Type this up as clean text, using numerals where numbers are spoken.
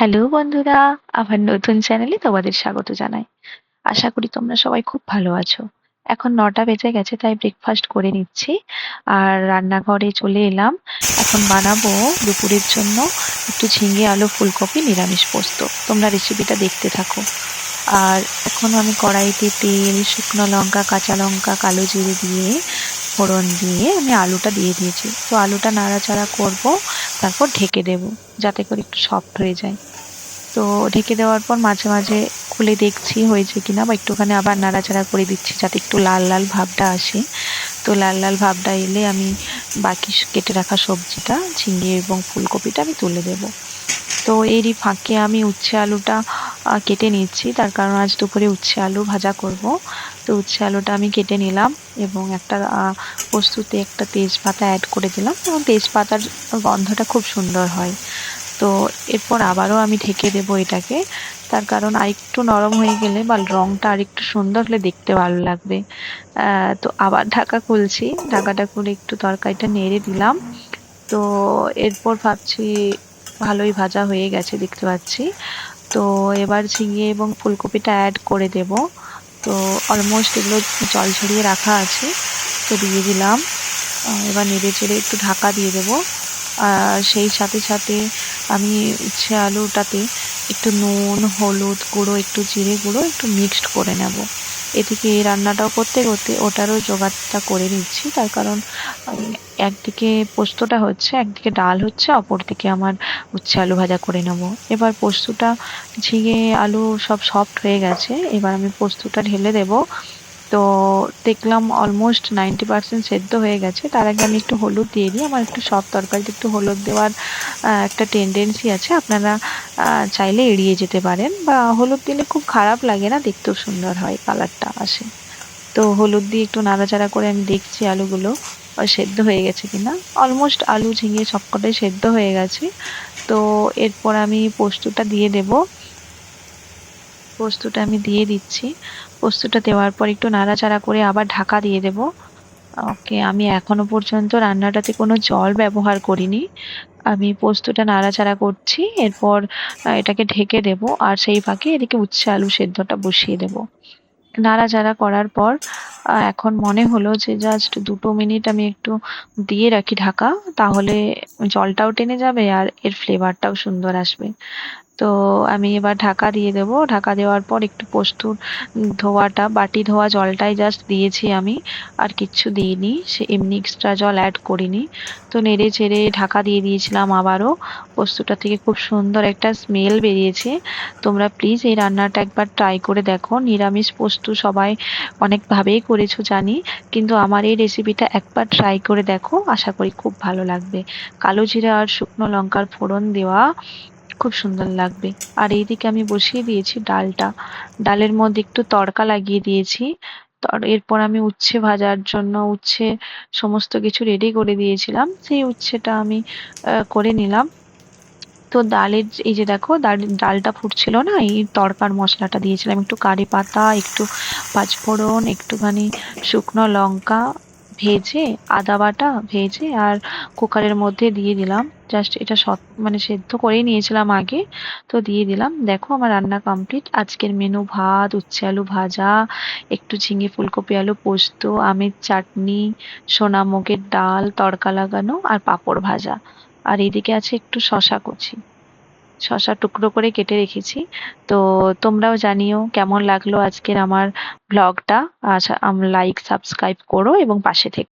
Hello বন্ধুরা, আমার নতুন চ্যানেলে তোমাদের স্বাগত জানাই। আশা করি তোমরা সবাই খুব ভালো আছো। এখন ৯টা বেজে গেছে, তাই ব্রেকফাস্ট করে নিচ্ছি আর রান্নাঘরে চলে এলাম। এখন বানাবো দুপুরের জন্য একটু ঝিঙে আলু ফুলকপি নিরামিষ পোস্ত। তোমরা রেসিপিটা দেখতে থাকো। আর এখন আমি কড়াইতে তেল, শুকনো লঙ্কা, কাঁচা লঙ্কা, কালো জিরে দিয়ে ফোড়ন দিয়ে আমি আলুটা দিয়ে দিয়েছি। তো আলুটা নাড়াচাড়া করব, তারপর ঢেকে দেবো যাতে করে একটু সফট হয়ে যায়। তো ঢেকে দেওয়ার পর মাঝে মাঝে খুলে দেখছি হয়েছে কিনা, বা একটুখানি আবার নাড়াচাড়া করে দিচ্ছি যাতে একটু লাল লাল ভাবটা আসে। তো লাল লাল ভাবটা এলে আমি বাকি কেটে রাখা সবজিটা, ঝিঙে এবং ফুলকপিটা আমি তুলে দেবো। তো এরই ফাঁকে আমি উচ্ছে আলুটা কেটে নিচ্ছি, তার কারণ আজ দুপুরে উচ্ছে আলু ভাজা করব। তো উচ্ছে আলুটা আমি কেটে নিলাম এবং একটা পোস্ততে একটা তেজপাতা অ্যাড করে দিলাম, এবং তেজপাতার গন্ধটা খুব সুন্দর হয়। তো এরপর আবারও আমি ঢেকে দেবো এটাকে, তার কারণ আরেকটু নরম হয়ে গেলে বা রংটা আরেকটু সুন্দর হলে দেখতে ভালো লাগবে। তো আবার ঢাকা খুলছি, ঢাকাটা খুলে একটু তরকারিটা নেড়ে দিলাম। তো এরপর ভাবছি ভালোই ভাজা হয়ে গেছে দেখতে পাচ্ছি। তো এবার ঝিঙে এবং ফুলকপিটা অ্যাড করে দেব। তো অলমোস্ট এগুলো জল ঝরিয়ে রাখা আছে, তো দিয়ে দিলাম। এবার নেড়ে চেড়ে একটু ঢাকা দিয়ে দেবো। আর সেই সাথে সাথে আমি উচ্ছে আলুটাতে একটু নুন, হলুদ গুঁড়ো, একটু জিরে গুঁড়ো একটু মিক্সড করে নেব। এদিকে এই রান্নাটাও করতে করতে ওটারও জোগাড়টা করে নিচ্ছি, তার কারণ একদিকে পোস্তটা হচ্ছে, একদিকে ডাল হচ্ছে, অপরদিকে আমার উচ্ছে আলু ভাজা করে নেব। এবার পোস্তটা, ঝিঙে আলু সব সফট হয়ে গেছে, এবার আমি পোস্তটা ঢেলে দেব। তো দেখলাম অলমোস্ট 90% সেদ্ধ হয়ে গেছে। তার আগে আমি একটু হলুদ দিয়ে দিই। আমার একটু সব তরকারিতে একটু হলুদ দেওয়ার একটা টেন্ডেন্সি আছে। আপনারা চাইলে এড়িয়ে যেতে পারেন, বা হলুদ দিলে খুব খারাপ লাগে না, দেখতেও সুন্দর হয়, কালারটা আসে। তো হলুদ দিয়ে একটু নাড়াচাড়া করে আমি দেখছি আলুগুলো সেদ্ধ হয়ে গেছে কিনা। অলমোস্ট আলু, ঝিঙে সবকটাই সেদ্ধ হয়ে গেছে। তো এরপর আমি পোস্তটা দিয়ে দেব। পোস্তটা আমি দিয়ে দিচ্ছি। পোস্তটা দেওয়ার পর একটু নাড়াচাড়া করে আবার ঢাকা দিয়ে দেব। ওকে, আমি এখনো পর্যন্ত রান্নাটাতে কোনো জল ব্যবহার করিনি। আমি পোস্তটা নাড়াচাড়া করছি, এরপর এটাকে ঢেকে দেব। আর সেই ফাঁকে এদিকে উচ্ছে আলু সেদ্ধটা বসিয়ে দেব। নাড়াচাড়া করার পর এখন মনে হলো যে জাস্ট 2 মিনিট আমি একটু দিয়ে রাখি ঢাকা, তাহলে জলটাও টেনে যাবে আর এর ফ্লেভারটাও সুন্দর আসবে। তো আমি এবার ঢাকা দিয়ে দেবো। ঢাকা দেওয়ার পর একটু পোস্তর ধোয়াটা, বাটি ধোয়া জলটাই জাস্ট দিয়েছি আমি, আর কিচ্ছু দিইনি, সে এমনি এক্সট্রা জল অ্যাড করিনি। তো নেড়ে চেড়ে ঢাকা দিয়ে দিয়েছিলাম আবারও। পোস্তটা থেকে খুব সুন্দর একটা স্মেল বেরিয়েছে। তোমরা প্লিজ এই রান্নাটা একবার ট্রাই করে দেখো। নিরামিষ পোস্ত সবাই অনেকভাবেই করেছো জানি, কিন্তু আমার এই রেসিপিটা একবার ট্রাই করে দেখো, আশা করি খুব ভালো লাগবে। কালো জিরা আর শুকনো লঙ্কার ফোড়ন দেওয়া, খুব সুন্দর লাগবে। আর এইদিকে আমি বসিয়ে দিয়েছি ডালটা। ডালের মধ্যে একটু তড়কা লাগিয়ে দিয়েছি। এরপর আমি উচ্ছে ভাজার জন্য উচ্ছে সমস্ত কিছু রেডি করে দিয়েছিলাম, সেই উচ্ছেটা আমি করে নিলাম। তো এই যে দেখো ডালটা ফুটছিল না, এই তড়কার মশলাটা দিয়েছিলাম, একটু কারি পাতা, একটু পাঁচফোড়ন, একটুখানি শুকনো লঙ্কা ভেজে, আদা বাটা ভেজে আর কুকারের মধ্যে দিয়ে দিলাম। জাস্ট এটা মানে সেদ্ধ করেই নিয়েছিলাম আগে। তো দিয়ে দিলাম। দেখো আমার রান্না কমপ্লিট। আজকের মেনু ভাত, উচ্ছে আলু ভাজা, একটু ঝিঙে ফুলকপি আলু পোস্ত, আমের চাটনি, সোনা মুগের ডাল তড়কা লাগানো, আর পাঁপড় ভাজা। আর এদিকে আছে একটু শশা কুচি, শশা টুকরো করে কেটে রেখেছি। তো তোমরাও জানিও কেমন লাগলো আজকের আমার ব্লগটা। আচ্ছা, লাইক সাবস্ক্রাইব করো এবং পাশে থেকো।